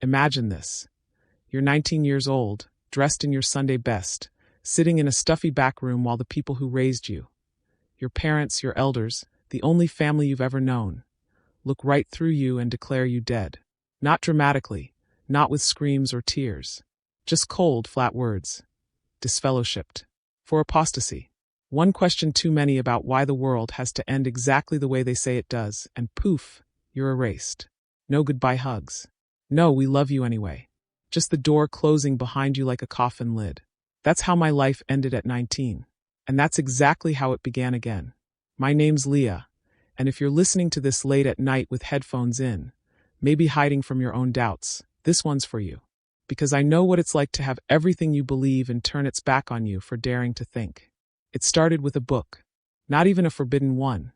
Imagine this. You're 19 years old, dressed in your Sunday best, sitting in a stuffy back room while the people who raised you, your parents, your elders, the only family you've ever known, look right through you and declare you dead. Not dramatically, not with screams or tears. Just cold, flat words. Disfellowshipped. For apostasy. One question too many about why the world has to end exactly the way they say it does, and poof, you're erased. No goodbye hugs. No, we love you anyway. Just the door closing behind you like a coffin lid. That's how my life ended at 19. And that's exactly how it began again. My name's Leah, and if you're listening to this late at night with headphones in, maybe hiding from your own doubts, this one's for you. Because I know what it's like to have everything you believe and turn its back on you for daring to think. It started with a book. Not even a forbidden one.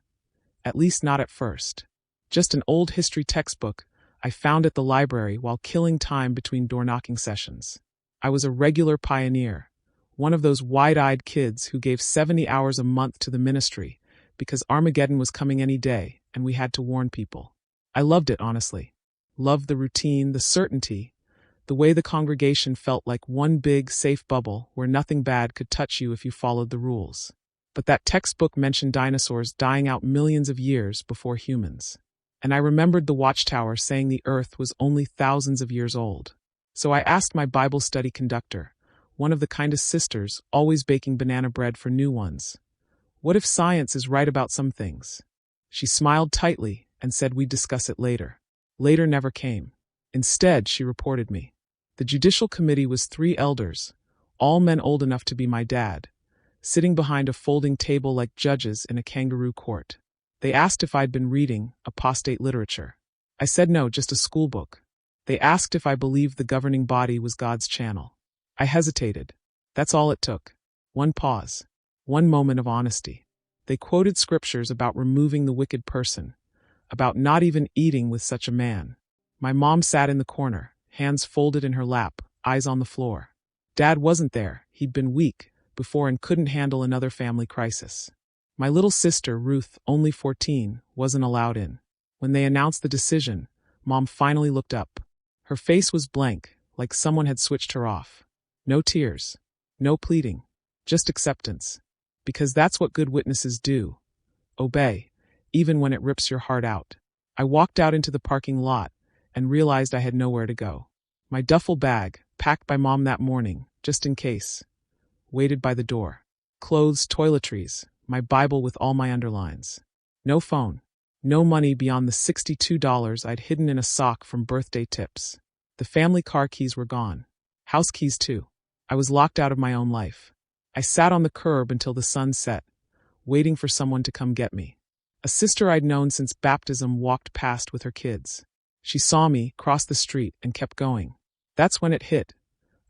At least not at first. Just an old history textbook I found at the library while killing time between door-knocking sessions. I was a regular pioneer, one of those wide-eyed kids who gave 70 hours a month to the ministry because Armageddon was coming any day and we had to warn people. I loved it, honestly. Loved the routine, the certainty, the way the congregation felt like one big, safe bubble where nothing bad could touch you if you followed the rules. But that textbook mentioned dinosaurs dying out millions of years before humans. And I remembered the watchtower saying the earth was only thousands of years old. So I asked my Bible study conductor, one of the kindest sisters, always baking banana bread for new ones, what if science is right about some things? She smiled tightly and said we'd discuss it later. Later never came. Instead, she reported me. The judicial committee was 3 elders, all men old enough to be my dad, sitting behind a folding table like judges in a kangaroo court. They asked if I'd been reading apostate literature. I said no, just a school book. They asked if I believed the governing body was God's channel. I hesitated. That's all it took. One pause. One moment of honesty. They quoted scriptures about removing the wicked person, about not even eating with such a man. My mom sat in the corner, hands folded in her lap, eyes on the floor. Dad wasn't there. He'd been weak before and couldn't handle another family crisis. My little sister, Ruth, only 14, wasn't allowed in. When they announced the decision, Mom finally looked up. Her face was blank, like someone had switched her off. No tears. No pleading. Just acceptance. Because that's what good witnesses do. Obey, even when it rips your heart out. I walked out into the parking lot and realized I had nowhere to go. My duffel bag, packed by Mom that morning, just in case, waited by the door. Clothes, toiletries, my Bible with all my underlines. No phone. No money beyond the $62 I'd hidden in a sock from birthday tips. The family car keys were gone. House keys too. I was locked out of my own life. I sat on the curb until the sun set, waiting for someone to come get me. A sister I'd known since baptism walked past with her kids. She saw me, crossed the street, and kept going. That's when it hit.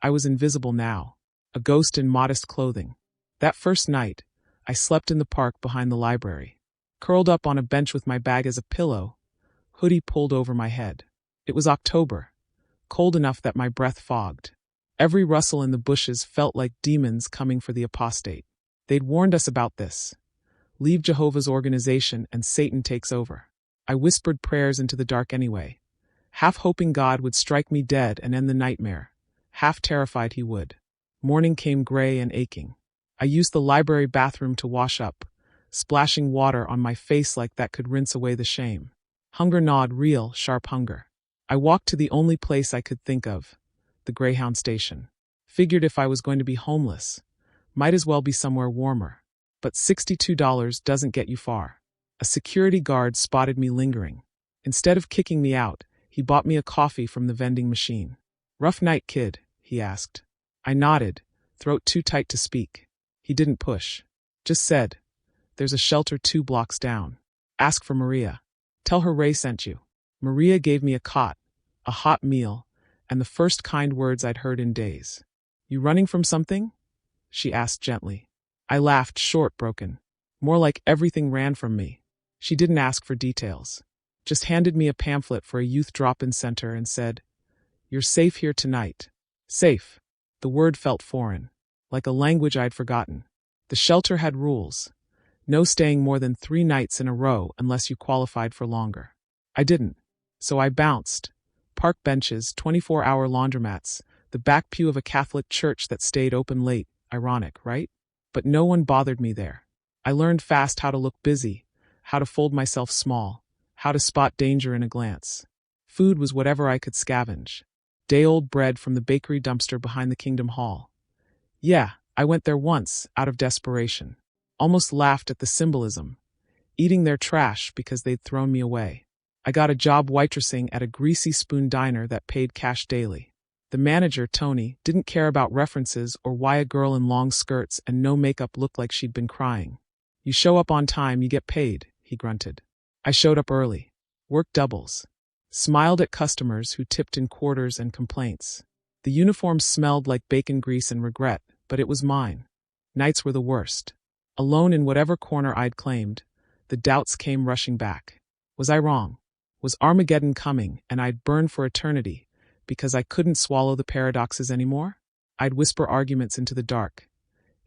I was invisible now. A ghost in modest clothing. That first night, I slept in the park behind the library, curled up on a bench with my bag as a pillow, hoodie pulled over my head. It was October, cold enough that my breath fogged. Every rustle in the bushes felt like demons coming for the apostate. They'd warned us about this. Leave Jehovah's organization and Satan takes over. I whispered prayers into the dark anyway, half hoping God would strike me dead and end the nightmare, half terrified he would. Morning came gray and aching. I used the library bathroom to wash up, splashing water on my face like that could rinse away the shame. Hunger gnawed, real, sharp hunger. I walked to the only place I could think of, the Greyhound station. Figured if I was going to be homeless, might as well be somewhere warmer. But $62 doesn't get you far. A security guard spotted me lingering. Instead of kicking me out, he bought me a coffee from the vending machine. "Rough night, kid?" he asked. I nodded, throat too tight to speak. He didn't push. Just said, "There's a shelter 2 blocks down. Ask for Maria. Tell her Ray sent you." Maria gave me a cot, a hot meal, and the first kind words I'd heard in days. "You running from something?" she asked gently. I laughed, short, broken. More like everything ran from me. She didn't ask for details. Just handed me a pamphlet for a youth drop-in center and said, "You're safe here tonight." Safe. The word felt foreign, like a language I'd forgotten. The shelter had rules. No staying more than 3 nights in a row unless you qualified for longer. I didn't. So I bounced, Park benches, 24-hour laundromats, the back pew of a Catholic church that stayed open late. Ironic, right? But no one bothered me there. I learned fast how to look busy, how to fold myself small, how to spot danger in a glance. Food was whatever I could scavenge. Day-old bread from the bakery dumpster behind the Kingdom Hall. Yeah, I went there once, out of desperation. Almost laughed at the symbolism. Eating their trash because they'd thrown me away. I got a job waitressing at a greasy spoon diner that paid cash daily. The manager, Tony, didn't care about references or why a girl in long skirts and no makeup looked like she'd been crying. You show up on time, you get paid, he grunted. I showed up early. Worked doubles. Smiled at customers who tipped in quarters and complaints. The uniform smelled like bacon grease and regret, but it was mine. Nights were the worst. Alone in whatever corner I'd claimed, the doubts came rushing back. Was I wrong? Was Armageddon coming and I'd burn for eternity because I couldn't swallow the paradoxes anymore? I'd whisper arguments into the dark.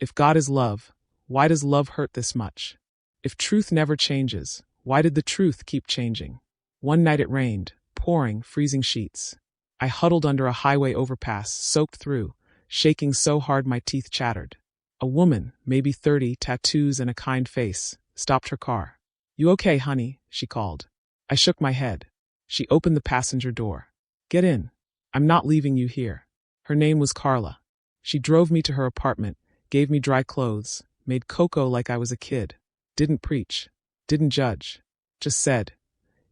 If God is love, why does love hurt this much? If truth never changes, why did the truth keep changing? One night it rained, pouring, freezing sheets. I huddled under a highway overpass, soaked through, shaking so hard my teeth chattered. A woman, maybe 30, tattoos and a kind face, stopped her car. "You okay, honey?" she called. I shook my head. She opened the passenger door. "Get in. I'm not leaving you here." Her name was Carla. She drove me to her apartment, gave me dry clothes, made cocoa like I was a kid. Didn't preach. Didn't judge. Just said,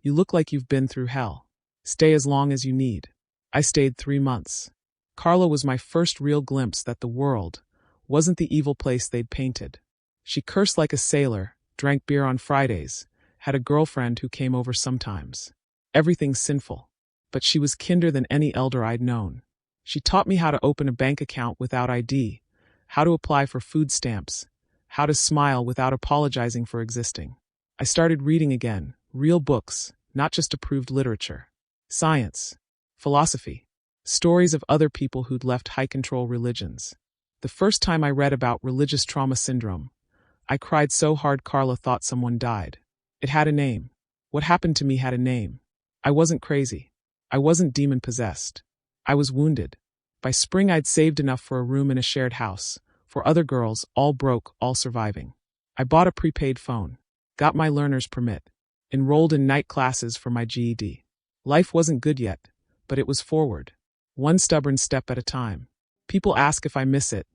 "You look like you've been through hell. Stay as long as you need." I stayed 3 months. Carla was my first real glimpse that the world wasn't the evil place they'd painted. She cursed like a sailor, drank beer on Fridays, had a girlfriend who came over sometimes. Everything sinful. But she was kinder than any elder I'd known. She taught me how to open a bank account without ID, how to apply for food stamps, how to smile without apologizing for existing. I started reading again, real books, not just approved literature. Science, philosophy, stories of other people who'd left high-control religions. The first time I read about religious trauma syndrome, I cried so hard Carla thought someone died. It had a name. What happened to me had a name. I wasn't crazy. I wasn't demon-possessed. I was wounded. By spring I'd saved enough for a room in a shared house, for other girls, all broke, all surviving. I bought a prepaid phone, got my learner's permit, enrolled in night classes for my GED. Life wasn't good yet, but it was forward. One stubborn step at a time. People ask if I miss it.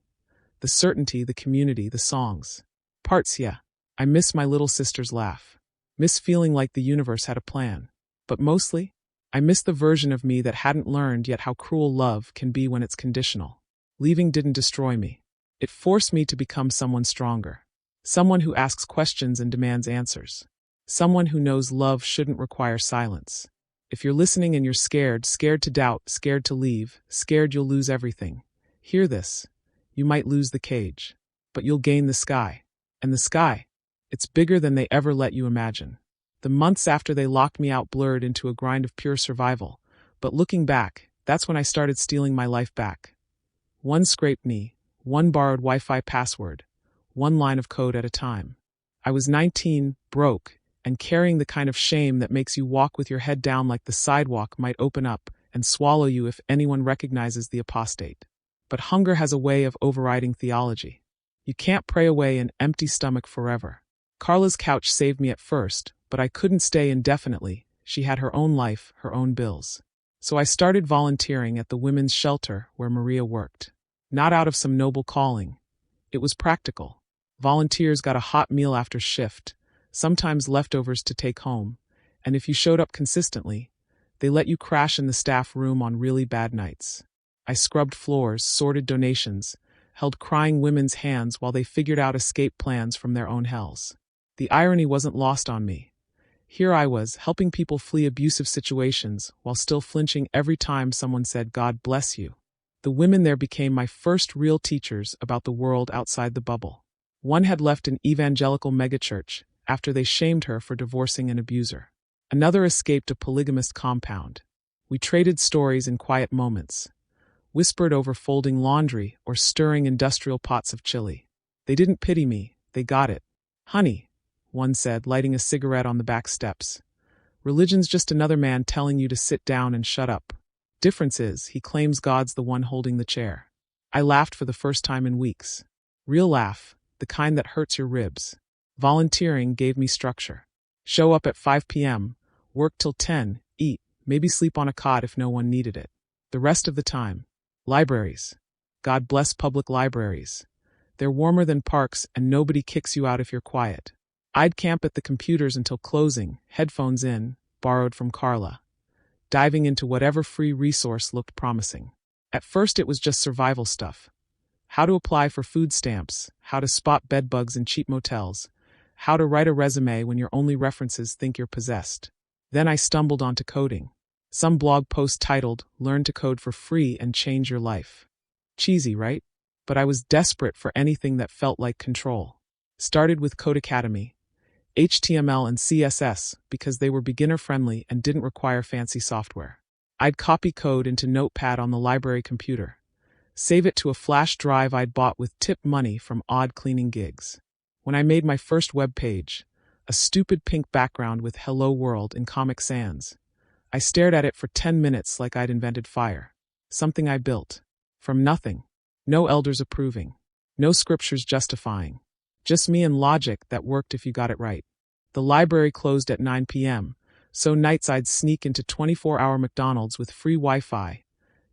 The certainty, the community, the songs. Parts, yeah. I miss my little sister's laugh. Miss feeling like the universe had a plan. But mostly, I miss the version of me that hadn't learned yet how cruel love can be when it's conditional. Leaving didn't destroy me. It forced me to become someone stronger. Someone who asks questions and demands answers. Someone who knows love shouldn't require silence. If you're listening and you're scared, scared to doubt, scared to leave, scared you'll lose everything, hear this. You might lose the cage, but you'll gain the sky. And the sky, it's bigger than they ever let you imagine. The months after they locked me out blurred into a grind of pure survival, but looking back, that's when I started stealing my life back. One scraped knee, one borrowed Wi-Fi password, one line of code at a time. I was 19, broke, and carrying the kind of shame that makes you walk with your head down like the sidewalk might open up and swallow you if anyone recognizes the apostate. But hunger has a way of overriding theology. You can't pray away an empty stomach forever. Carla's couch saved me at first, but I couldn't stay indefinitely. She had her own life, her own bills. So I started volunteering at the women's shelter where Maria worked. Not out of some noble calling. It was practical. Volunteers got a hot meal after shift, sometimes leftovers to take home, and if you showed up consistently, they let you crash in the staff room on really bad nights. I scrubbed floors, sorted donations, held crying women's hands while they figured out escape plans from their own hells. The irony wasn't lost on me. Here I was, helping people flee abusive situations while still flinching every time someone said, "God bless you." The women there became my first real teachers about the world outside the bubble. One had left an evangelical megachurch after they shamed her for divorcing an abuser. Another escaped a polygamist compound. We traded stories in quiet moments, whispered over folding laundry or stirring industrial pots of chili. They didn't pity me, they got it. "Honey," one said, lighting a cigarette on the back steps. Religion's just another man telling you to sit down and shut up. Difference is, he claims God's the one holding the chair. I laughed for the first time in weeks. Real laugh, the kind that hurts your ribs. Volunteering gave me structure. Show up at 5 p.m., work till 10, eat, maybe sleep on a cot if no one needed it. The rest of the time. Libraries. God bless public libraries. They're warmer than parks and nobody kicks you out if you're quiet. I'd camp at the computers until closing, headphones in, borrowed from Carla, diving into whatever free resource looked promising. At first it was just survival stuff. How to apply for food stamps, how to spot bedbugs in cheap motels, how to write a resume when your only references think you're possessed. Then I stumbled onto coding. Some blog post titled, "Learn to code for free and change your life." Cheesy, right? But I was desperate for anything that felt like control. Started with Code Academy, HTML and CSS because they were beginner-friendly and didn't require fancy software. I'd copy code into Notepad on the library computer, save it to a flash drive I'd bought with tip money from odd cleaning gigs. When I made my first web page, a stupid pink background with Hello World in Comic Sans, I stared at it for 10 minutes like I'd invented fire. Something I built. From nothing. No elders approving. No scriptures justifying. Just me and logic that worked if you got it right. The library closed at 9 p.m., so nights I'd sneak into 24-hour McDonald's with free Wi-Fi,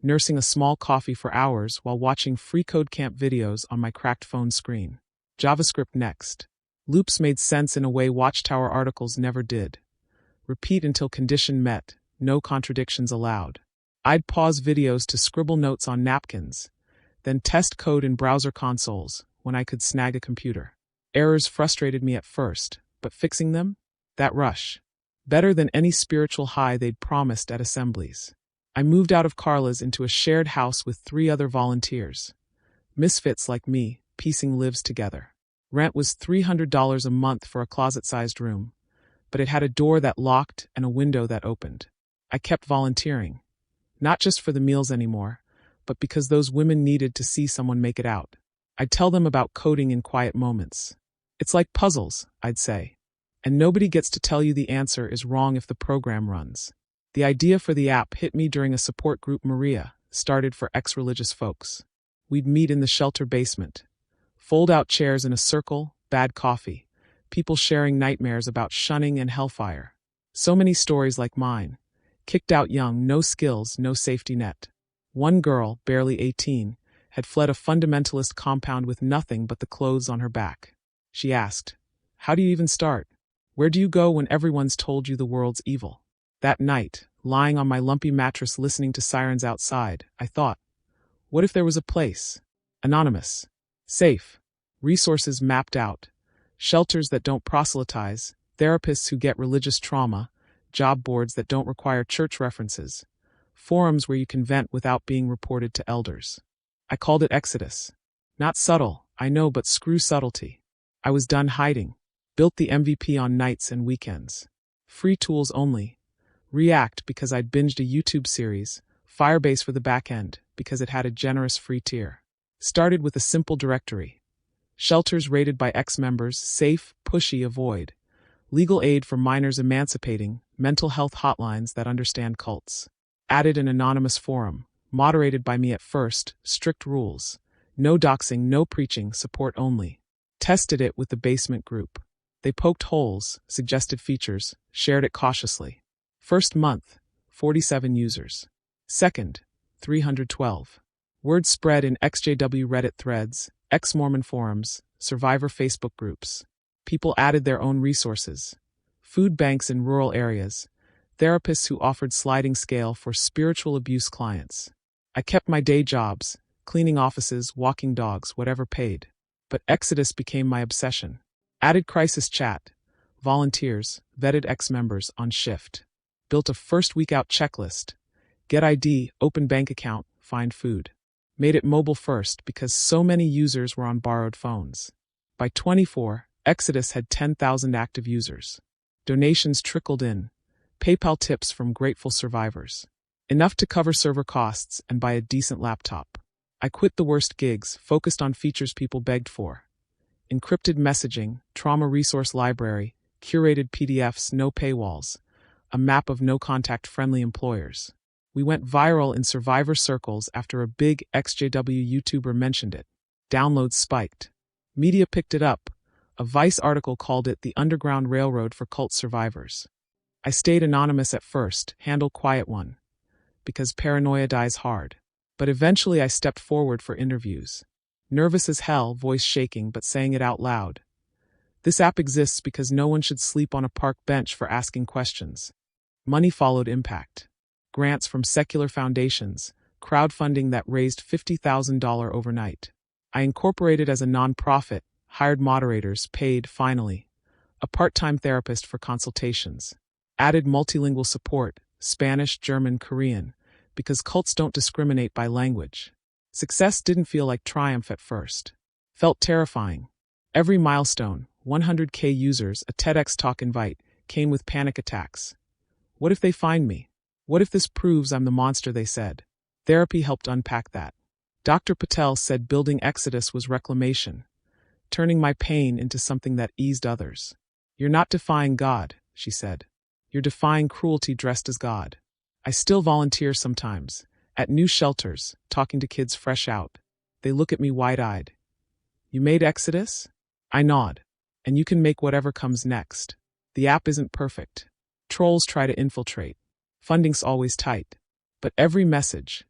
nursing a small coffee for hours while watching free code camp videos on my cracked phone screen. JavaScript next. Loops made sense in a way Watchtower articles never did. Repeat until condition met, no contradictions allowed. I'd pause videos to scribble notes on napkins, then test code in browser consoles when I could snag a computer. Errors frustrated me at first, but fixing them? That rush. Better than any spiritual high they'd promised at assemblies. I moved out of Carla's into a shared house with 3 other volunteers. Misfits like me, piecing lives together. Rent was $300 a month for a closet-sized room, but it had a door that locked and a window that opened. I kept volunteering. Not just for the meals anymore, but because those women needed to see someone make it out. I'd tell them about coding in quiet moments. It's like puzzles, I'd say. And nobody gets to tell you the answer is wrong if the program runs. The idea for the app hit me during a support group Maria started for ex-religious folks. We'd meet in the shelter basement. Fold-out chairs in a circle, bad coffee. People sharing nightmares about shunning and hellfire. So many stories like mine. Kicked out young, no skills, no safety net. One girl, barely 18, had fled a fundamentalist compound with nothing but the clothes on her back. She asked, "How do you even start? Where do you go when everyone's told you the world's evil?" That night, lying on my lumpy mattress listening to sirens outside, I thought, what if there was a place? Anonymous. Safe. Resources mapped out. Shelters that don't proselytize. Therapists who get religious trauma. Job boards that don't require church references. Forums where you can vent without being reported to elders. I called it Exodus. Not subtle, I know, but screw subtlety. I was done hiding. Built the MVP on nights and weekends. Free tools only. React because I'd binged a YouTube series. Firebase for the back end because it had a generous free tier. Started with a simple directory. Shelters rated by ex-members, safe, pushy, avoid. Legal aid for minors emancipating, mental health hotlines that understand cults. Added an anonymous forum, moderated by me at first, strict rules. No doxing, no preaching, support only. Tested it with the basement group. They poked holes, suggested features, shared it cautiously. First month, 47 users. Second, 312. Word spread in ex-JW Reddit threads, ex-Mormon forums, survivor Facebook groups. People added their own resources. Food banks in rural areas. Therapists who offered sliding scale for spiritual abuse clients. I kept my day jobs, cleaning offices, walking dogs, whatever paid. But Exodus became my obsession. Added crisis chat. Volunteers, vetted ex-members on shift. Built a first week out checklist. Get ID, open bank account, find food. Made it mobile first because so many users were on borrowed phones. By 24, Exodus had 10,000 active users. Donations trickled in. PayPal tips from grateful survivors. Enough to cover server costs and buy a decent laptop. I quit the worst gigs, focused on features people begged for. Encrypted messaging, trauma resource library, curated PDFs, no paywalls. a map of no-contact-friendly employers. We went viral in survivor circles after a big ex-JW YouTuber mentioned it. Downloads spiked. Media picked it up. A Vice article called it the Underground Railroad for cult survivors. I stayed anonymous at first, handle quiet one, because paranoia dies hard. But eventually I stepped forward for interviews. Nervous as hell, voice shaking but saying it out loud. This app exists because no one should sleep on a park bench for asking questions. Money followed impact. Grants from secular foundations, crowdfunding that raised $50,000 overnight. I incorporated as a nonprofit, hired moderators, paid, finally, a part-time therapist for consultations. Added multilingual support, Spanish, German, Korean, because cults don't discriminate by language. Success didn't feel like triumph at first. Felt terrifying. Every milestone, 100K users, a TEDx talk invite, came with panic attacks. What if they find me? What if this proves I'm the monster they said? Therapy helped unpack that. Dr. Patel said building Exodus was reclamation, turning my pain into something that eased others. You're not defying God, she said. You're defying cruelty dressed as God. I still volunteer sometimes, at new shelters, talking to kids fresh out. They look at me wide-eyed. You made Exodus? I nod. And you can make whatever comes next. The app isn't perfect. Trolls try to infiltrate. Funding's always tight. But every message,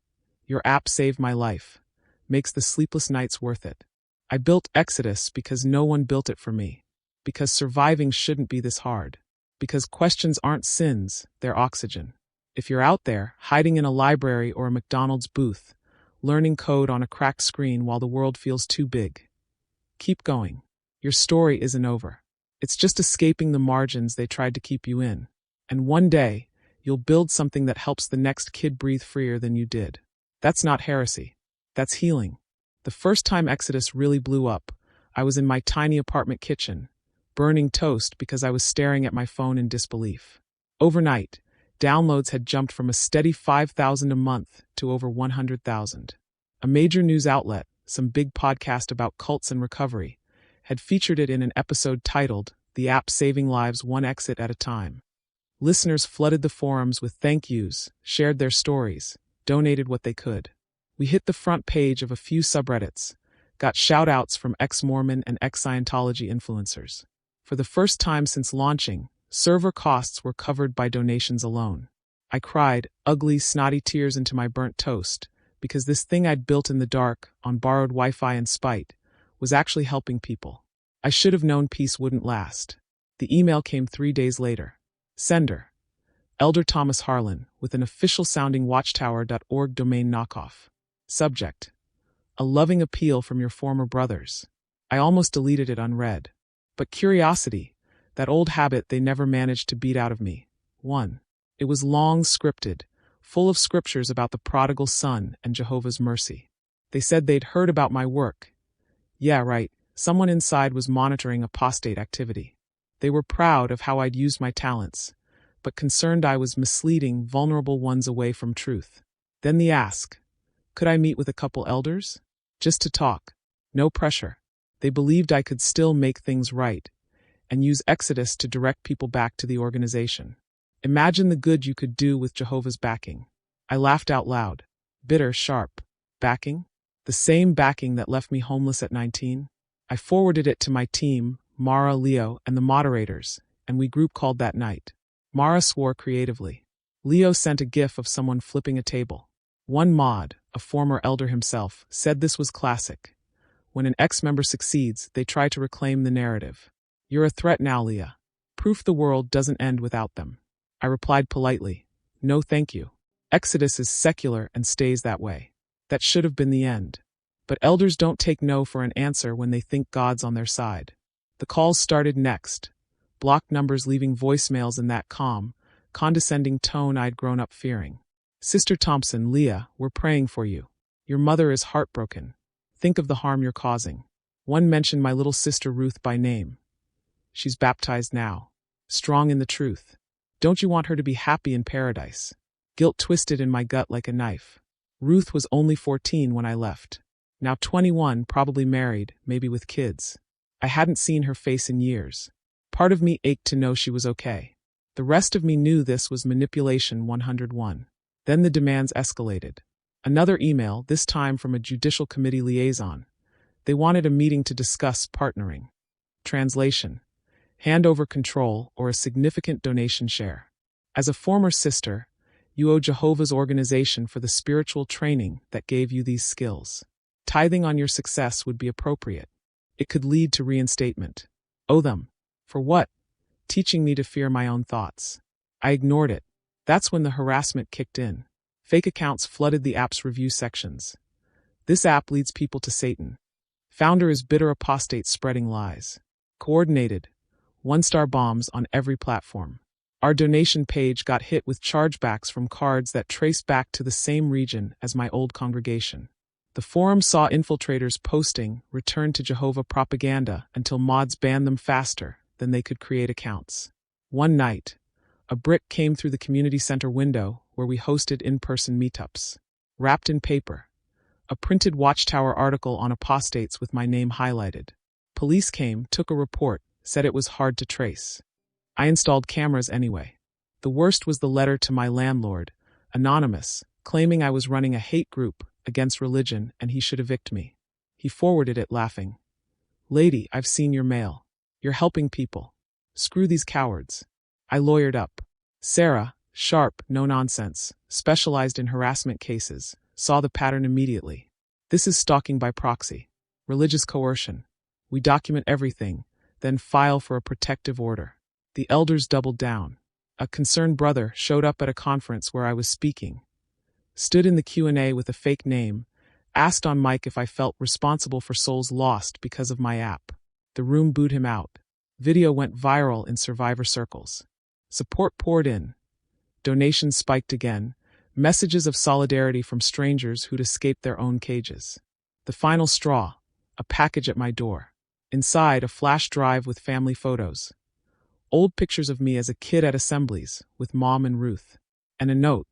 your app saved my life, makes the sleepless nights worth it. I built Exodus because no one built it for me. Because surviving shouldn't be this hard. Because questions aren't sins, they're oxygen. If you're out there, hiding in a library or a McDonald's booth, learning code on a cracked screen while the world feels too big, keep going. Your story isn't over. It's just escaping the margins they tried to keep you in. And one day, you'll build something that helps the next kid breathe freer than you did. That's not heresy. That's healing. The first time Exodus really blew up, I was in my tiny apartment kitchen, burning toast because I was staring at my phone in disbelief. Overnight, downloads had jumped from a steady 5,000 a month to over 100,000. A major news outlet, some big podcast about cults and recovery, had featured it in an episode titled, "The App Saving Lives One Exit at a Time." Listeners flooded the forums with thank yous, shared their stories, donated what they could. We hit the front page of a few subreddits, got shout-outs from ex-Mormon and ex-Scientology influencers. For the first time since launching, server costs were covered by donations alone. I cried, ugly, snotty tears into my burnt toast, because this thing I'd built in the dark, on borrowed Wi-Fi and spite, was actually helping people. I should have known peace wouldn't last. The email came 3 days later. Sender: Elder Thomas Harlan, with an official-sounding watchtower.org domain knockoff. Subject: a loving appeal from your former brothers. I almost deleted it unread. But curiosity, that old habit they never managed to beat out of me, won. It was long scripted, full of scriptures about the prodigal son and Jehovah's mercy. They said they'd heard about my work. Yeah, right, someone inside was monitoring apostate activity. They were proud of how I'd used my talents, but concerned I was misleading vulnerable ones away from truth. Then the ask: could I meet with a couple elders? Just to talk. No pressure. They believed I could still make things right, and use Exodus to direct people back to the organization. Imagine the good you could do with Jehovah's backing. I laughed out loud. Bitter, sharp. Backing? The same backing that left me homeless at 19? I forwarded it to my team, Mara, Leo, and the moderators, and we group called that night. Mara swore creatively. Leo sent a gif of someone flipping a table. One mod, a former elder himself, said this was classic. When an ex-member succeeds, they try to reclaim the narrative. You're a threat now, Leah. Proof the world doesn't end without them. I replied politely, no thank you. Exodus is secular and stays that way. That should have been the end. But elders don't take no for an answer when they think God's on their side. The calls started next. Blocked numbers leaving voicemails in that calm, condescending tone I'd grown up fearing. Sister Thompson, Leah, we're praying for you. Your mother is heartbroken. Think of the harm you're causing. One mentioned my little sister Ruth by name. She's baptized now. Strong in the truth. Don't you want her to be happy in paradise? Guilt twisted in my gut like a knife. Ruth was only 14 when I left. Now 21, probably married, maybe with kids. I hadn't seen her face in years. Part of me ached to know she was okay. The rest of me knew this was manipulation 101. Then the demands escalated. Another email, this time from a judicial committee liaison. They wanted a meeting to discuss partnering. Translation: hand over control or a significant donation share. As a former sister, you owe Jehovah's organization for the spiritual training that gave you these skills. Tithing on your success would be appropriate. It could lead to reinstatement. Owe them. For what? Teaching me to fear my own thoughts. I ignored it. That's when the harassment kicked in. Fake accounts flooded the app's review sections. This app leads people to Satan. Founder is bitter apostate spreading lies. Coordinated. 1-star bombs on every platform. Our donation page got hit with chargebacks from cards that traced back to the same region as my old congregation. The forum saw infiltrators posting "Return to Jehovah" propaganda until mods banned them faster than they could create accounts. One night, a brick came through the community center window where we hosted in-person meetups. Wrapped in paper. A printed Watchtower article on apostates with my name highlighted. Police came, took a report, said it was hard to trace. I installed cameras anyway. The worst was the letter to my landlord, anonymous, claiming I was running a hate group against religion and he should evict me. He forwarded it laughing. "Lady, I've seen your mail. You're helping people. Screw these cowards." I lawyered up. Sarah, sharp, no nonsense, specialized in harassment cases, saw the pattern immediately. This is stalking by proxy. Religious coercion. We document everything, then file for a protective order. The elders doubled down. A concerned brother showed up at a conference where I was speaking. Stood in the Q&A with a fake name, asked on mic if I felt responsible for souls lost because of my app. The room booed him out. Video went viral in survivor circles. Support poured in. Donations spiked again. Messages of solidarity from strangers who'd escaped their own cages. The final straw, a package at my door. Inside, a flash drive with family photos. Old pictures of me as a kid at assemblies, with Mom and Ruth. And a note.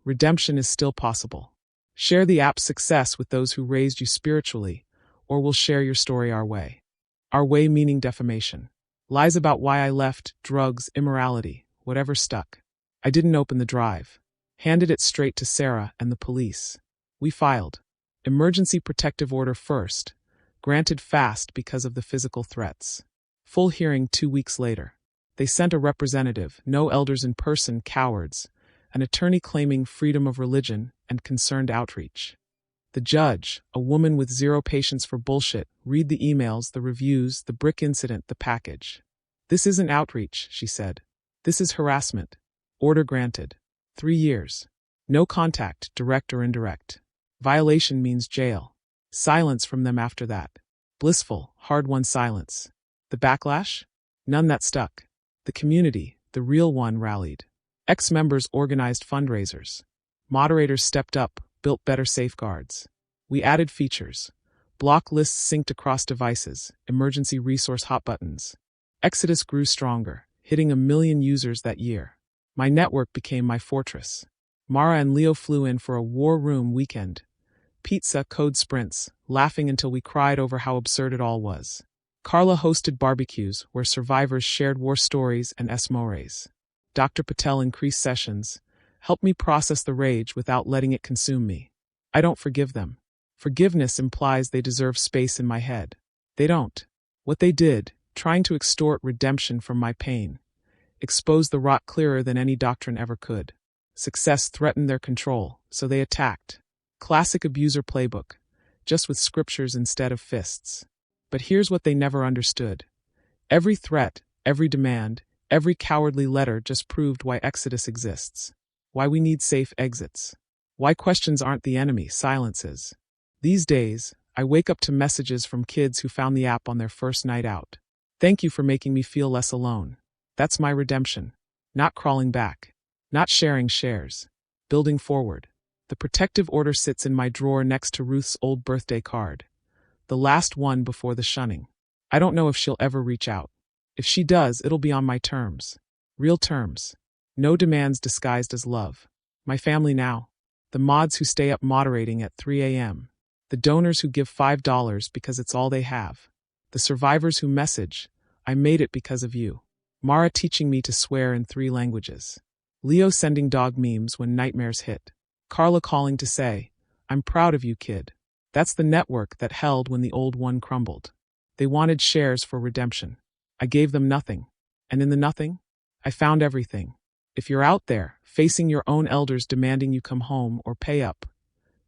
Redemption is still possible. Share the app's success with those who raised you spiritually, or we'll share your story our way. Our way meaning defamation. Lies about why I left, drugs, immorality, whatever stuck. I didn't open the drive. Handed it straight to Sarah and the police. We filed. Emergency protective order first. Granted fast because of the physical threats. Full hearing 2 weeks later. They sent a representative, no elders in person, cowards, an attorney claiming freedom of religion and concerned outreach. The judge, a woman with zero patience for bullshit, read the emails, the reviews, the brick incident, the package. "This isn't outreach," she said. "This is harassment. Order granted. 3 years. No contact, direct or indirect. Violation means jail. Silence from them after that. Blissful, hard-won silence. The backlash? None that stuck. The community, the real one, rallied. Ex-members organized fundraisers. Moderators stepped up, built better safeguards. We added features. Block lists synced across devices, emergency resource hot buttons. Exodus grew stronger, hitting 1 million users that year. My network became my fortress. Mara and Leo flew in for a war room weekend. Pizza, code sprints, laughing until we cried over how absurd it all was. Carla hosted barbecues where survivors shared war stories and esmores. Dr. Patel increased sessions, helped me process the rage without letting it consume me. I don't forgive them. Forgiveness implies they deserve space in my head. They don't. What they did, trying to extort redemption from my pain, exposed the rot clearer than any doctrine ever could. Success threatened their control, so they attacked. Classic abuser playbook, just with scriptures instead of fists. But here's what they never understood. Every threat, every demand, every cowardly letter just proved why Exodus exists. Why we need safe exits. Why questions aren't the enemy, silence is. These days, I wake up to messages from kids who found the app on their first night out. Thank you for making me feel less alone. That's my redemption. Not crawling back. Not sharing shares. Building forward. The protective order sits in my drawer next to Ruth's old birthday card. The last one before the shunning. I don't know if she'll ever reach out. If she does, it'll be on my terms. Real terms. No demands disguised as love. My family now. The mods who stay up moderating at 3 a.m. The donors who give $5 because it's all they have. The survivors who message, "I made it because of you." Mara teaching me to swear in 3 languages. Leo sending dog memes when nightmares hit. Carla calling to say, "I'm proud of you, kid." That's the network that held when the old one crumbled. They wanted shares for redemption. I gave them nothing. And in the nothing, I found everything. If you're out there, facing your own elders demanding you come home or pay up,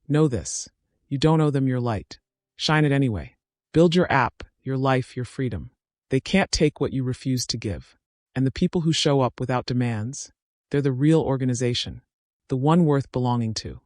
know this: you don't owe them your light. Shine it anyway. Build your app, your life, your freedom. They can't take what you refuse to give. And the people who show up without demands, they're the real organization, the one worth belonging to.